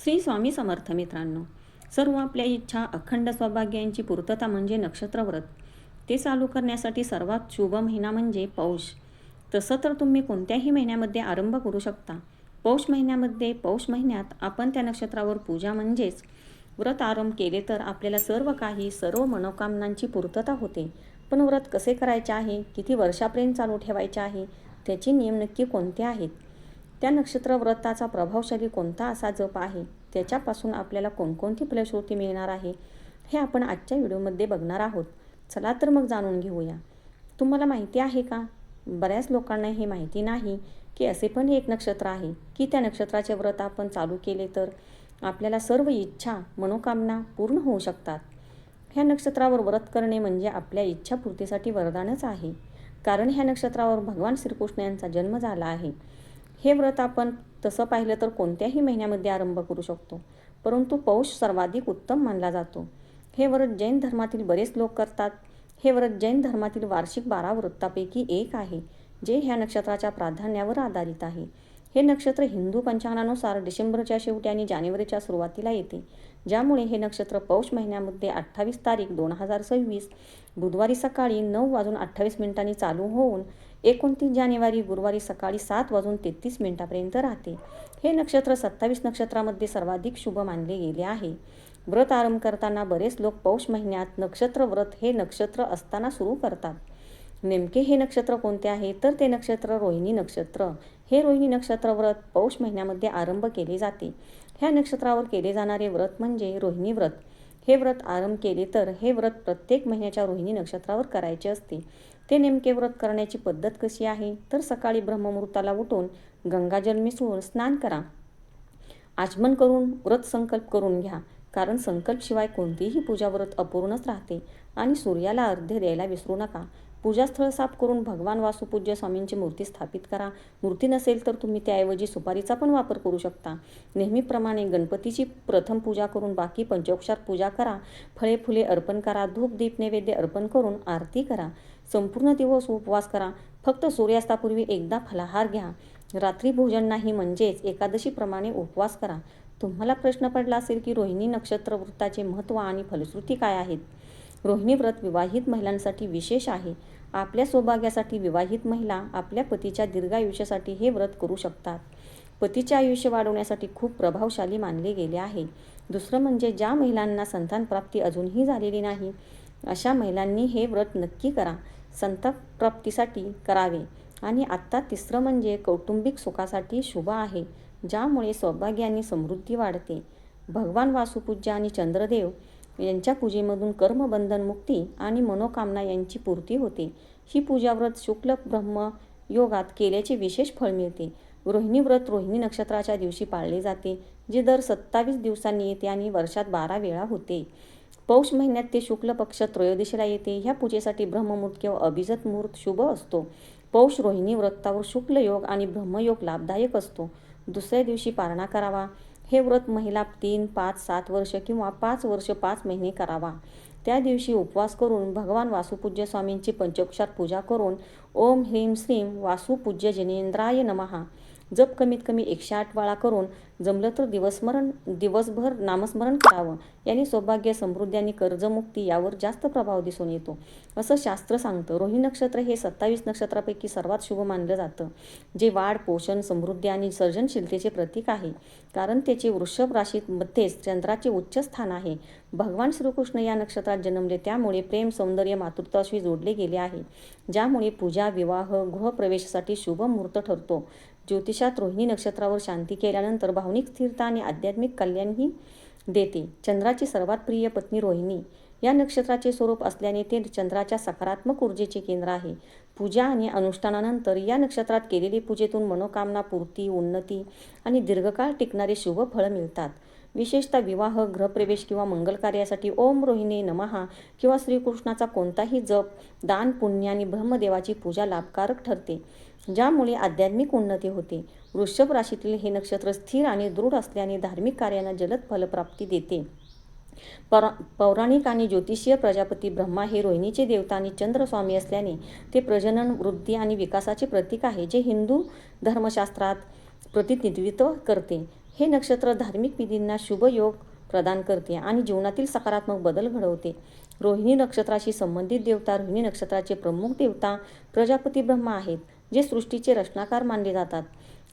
श्री स्वामी समर्थ मित्रांनो, सर्व आपल्या इच्छा अखंड सौभाग्यांची पूर्तता म्हणजे नक्षत्रव्रत. ते चालू करण्यासाठी सर्वात शुभ महिना म्हणजे पौष. तसं तर तुम्ही कोणत्याही महिन्यामध्ये आरंभ करू शकता. पौष महिन्यात आपण त्या नक्षत्रावर पूजा म्हणजेच व्रत आरंभ केले तर आपल्याला सर्व मनोकामनांची पूर्तता होते. पण व्रत कसे करायचे आहे, किती वर्षापर्यंत चालू ठेवायचे आहे, त्याचे नियम नक्की कोणते आहेत, त्या नक्षत्र व्रताचा प्रभावशाली कोणता असा जप आहे, त्याच्यापासून आपल्याला कोणकोणती फलश्रुती मिळणार आहे, हे आपण आजच्या व्हिडिओमध्ये बघणार आहोत. चला तर मग जाणून घेऊया. तुम्हाला माहिती आहे का, बऱ्याच लोकांना हे माहिती नाही की असे पण एक नक्षत्र आहे की त्या नक्षत्राचे व्रत आपण चालू केले तर आपल्याला सर्व इच्छा मनोकामना पूर्ण होऊ शकतात. ह्या नक्षत्रावर व्रत करणे म्हणजे आपल्या इच्छापूर्तीसाठी वरदानच आहे, कारण ह्या नक्षत्रावर भगवान श्रीकृष्ण यांचा जन्म झाला आहे. हे व्रत आपण तसं पाहिलं तर कोणत्याही महिन्यामध्ये आरंभ करू शकतो, परंतु पौष सर्वाधिक उत्तम मानला जातो. हे व्रत जैन धर्मातील बरेच लोक करतात. हे व्रत जैन धर्मातील वार्षिक 12 व्रतापैकी एक आहे, जे ह्या नक्षत्राच्या प्राधान्यावर आधारित आहे. हे नक्षत्र हिंदू पंचांगानुसार डिसेंबरच्या शेवटी आणि जानेवारीच्या सुरुवातीला येते, ज्यामुळे हे नक्षत्र पौष महिन्यामध्ये 28 तारीख 2026 बुधवारी सकाळी 9:28 चालू होऊन 29 जानेवारी गुरुवारी सकाळी 7:33 राहते. हे नक्षत्र 27 नक्षत्रामध्ये सर्वाधिक शुभ मानले गेले आहे. व्रत आरंभ करताना बरेच लोक पौष महिन्यात नक्षत्र व्रत हे नक्षत्र असताना सुरू करतात. नेमके हे नक्षत्र कोणते आहे, तर ते नक्षत्र रोहिणी नक्षत्र. हे रोहिणी नक्षत्र व्रत पौष महिन्यामध्ये आरंभ केले जाते. ह्या नक्षत्रावर केले जाणारे व्रत म्हणजे रोहिणी व्रत. हे व्रत आरंभ केले तर हे व्रत प्रत्येक महिन्याच्या रोहिणी नक्षत्रावर करायचे असते. ते नेमके व्रत करण्याची पद्धत कशी आहे, तर सकाळी ब्रह्ममुहूर्ताला उठून गंगाजल मिसळून स्नान करा. आचमन करून व्रत संकल्प करून घ्या, कारण संकल्पशिवाय कोणतीही पूजा व्रत अपूर्णच राहते. आणि सूर्याला अर्घ्य द्यायला विसरू नका. पूजास्थळ साफ करून भगवान वासुपूज्य स्वामींची मूर्ती स्थापित करा. मूर्ती नसेल तर तुम्ही त्याऐवजी सुपारीचा पण वापर करू शकता. नेहमीप्रमाणे गणपतीची प्रथम पूजा करून बाकी पंचोपचार पूजा करा. फळे फुले अर्पण करा. धूप दीप नैवेद्य अर्पण करून आरती करा. संपूर्ण दिवस उपवास करा. फक्त सूर्यास्तापूर्वी एकदा फलाहार घ्या. रात्री भोजन नाही, म्हणजेच एकादशीप्रमाणे उपवास करा. तुम्हाला प्रश्न पडला असेल की रोहिणी नक्षत्र व्रताचे महत्त्व आणि फलश्रुती काय आहेत. रोहिणी व्रत विवाहित महिलांसाठी विशेष आहे. आपल्या सौभाग्यासाठी विवाहित महिला आपल्या पतीच्या दीर्घायुष्यासाठी हे व्रत करू शकतात. पतीचे आयुष्य वाढवण्यासाठी खूप प्रभावशाली मानले गेले आहे. दुसरं म्हणजे ज्या महिलांना संतानप्राप्ती अजूनही झालेली नाही, अशा महिलांनी हे व्रत नक्की करा. संतानप्राप्तीसाठी करावे. आणि आत्ता तिसरं म्हणजे कौटुंबिक सुखासाठी शुभ आहे, ज्यामुळे सौभाग्य आणि समृद्धी वाढते. भगवान वासुपूज्य आणि चंद्रदेव यांच्या पूजेमधून कर्मबंधन मुक्ती आणि मनोकामना यांची पूर्ती होते. ही पूजा व्रत शुक्ल ब्रह्म योगात केल्याचे विशेष फळ मिळते. रोहिणी व्रत रोहिणी नक्षत्राच्या दिवशी पाळले जाते, जे दर 27 दिवसांनी येते आणि वर्षात 12 वेळा होते. पौष महिन्यात ते शुक्ल पक्ष त्रयोदशीला येते. ह्या पूजेसाठी ब्रह्ममुहूर्त किंवा अभिजित मुहूर्त शुभ असतो. पौष रोहिणी व्रतावर शुक्ल योग आणि ब्रह्मयोग लाभदायक असतो. दुसऱ्या दिवशी पारणा करावा. हे व्रत महिला 3, 5, 7 वर्ष किंवा 5 वर्ष 5 महिने करावा. त्या दिवशी उपवास करून भगवान वासुपूज्य स्वामींची पंचोपचार पूजा करून ओम ह्रीं श्रीं वासुपूज्य जनेंद्राय नमः जप कमीत कमी 108 वेळा करून जमलं तर दिवसभर नामस्मरण करावं. याने सौभाग्य, समृद्धी आणि कर्जमुक्ती यावर जास्त प्रभाव दिसून येतो, असं शास्त्र सांगतं. रोहिणी नक्षत्र हे 27 नक्षत्रापैकी सर्वात शुभ मानलं जातं, जे वाढ, पोषण, समृद्धी आणि सर्जनशीलतेचे प्रतीक आहे, कारण त्याचे वृषभ राशीमध्येच चंद्राचे उच्च स्थान आहे. भगवान श्रीकृष्ण या नक्षत्रात जन्मले, त्यामुळे प्रेम, सौंदर्य, मातृत्वाशी जोडले गेले आहे, ज्यामुळे पूजा, विवाह, गृहप्रवेशासाठी शुभ मुहूर्त ठरतो. ज्योतिषात रोहिणी नक्षत्रावर शांती केल्यानंतर भावनिक स्थिरता आणि आध्यात्मिक कल्याणही देते. चंद्राची सर्वात प्रिय पत्नी रोहिणी या नक्षत्राचे स्वरूप असल्याने ते चंद्राच्या सकारात्मक ऊर्जेचे केंद्र आहे. पूजा आणि अनुष्ठानानंतर या नक्षत्रात केलेली पूजेतून मनोकामना पूर्ती, उन्नती आणि दीर्घकाळ टिकणारे शुभ फळ मिळतात. विशेषतः विवाह, गृहप्रवेश किंवा मंगल कार्यासाठी ओम रोहिणी नमः किंवा श्रीकृष्णाचा कोणताही जप, दान, पुण्य आणि ब्रह्मदेवाची पूजा लाभकारक ठरते, ज्यामुळे आध्यात्मिक उन्नती होते. वृषभ राशीतील हे नक्षत्र स्थिर आणि दृढ असल्याने धार्मिक कार्यांना जलद फलप्राप्ती देते. पौराणिक आणि ज्योतिषीय प्रजापती ब्रह्मा हे रोहिणीचे देवता आणि चंद्रस्वामी असल्याने ते प्रजनन, वृद्धी आणि विकासाचे प्रतीक आहे, जे हिंदू धर्मशास्त्रात प्रतिनिधित्व करते. हे नक्षत्र धार्मिक विधींना शुभ योग प्रदान करते आणि जीवनातील सकारात्मक बदल घडवते. रोहिणी नक्षत्राशी संबंधित देवता रोहिणी नक्षत्राचे प्रमुख देवता प्रजापती ब्रह्मा आहेत, जे सृष्टीचे रचनाकार मानले जातात.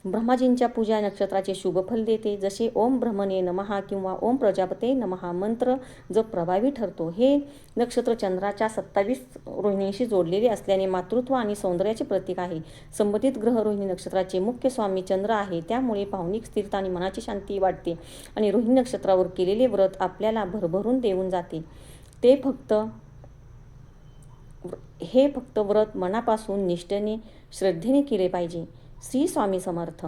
ब्रह्माजींच्या पूजा नक्षत्राचे शुभ फल देते. जसे ओम ब्रह्मणे नमः किंवा ओम प्रजापते नमः मंत्र जप प्रभावी ठरतो. हे नक्षत्र चंद्राच्या 27 रोहिणीशी जोडलेले असल्याने मातृत्व आणि सौंदर्याचे प्रतीक आहे. संबंधित ग्रह रोहिणी नक्षत्राचे मुख्य स्वामी चंद्र आहे, त्यामुळे भावनिक स्थिरता आणि मनाची शांती वाटते आणि रोहिणी नक्षत्रावर केलेले व्रत आपल्याला भरभरून देऊन जाते. हे फक्त व्रत मनापासून निष्ठेने श्रद्धेने केले पाहिजे. श्री स्वामी समर्थ.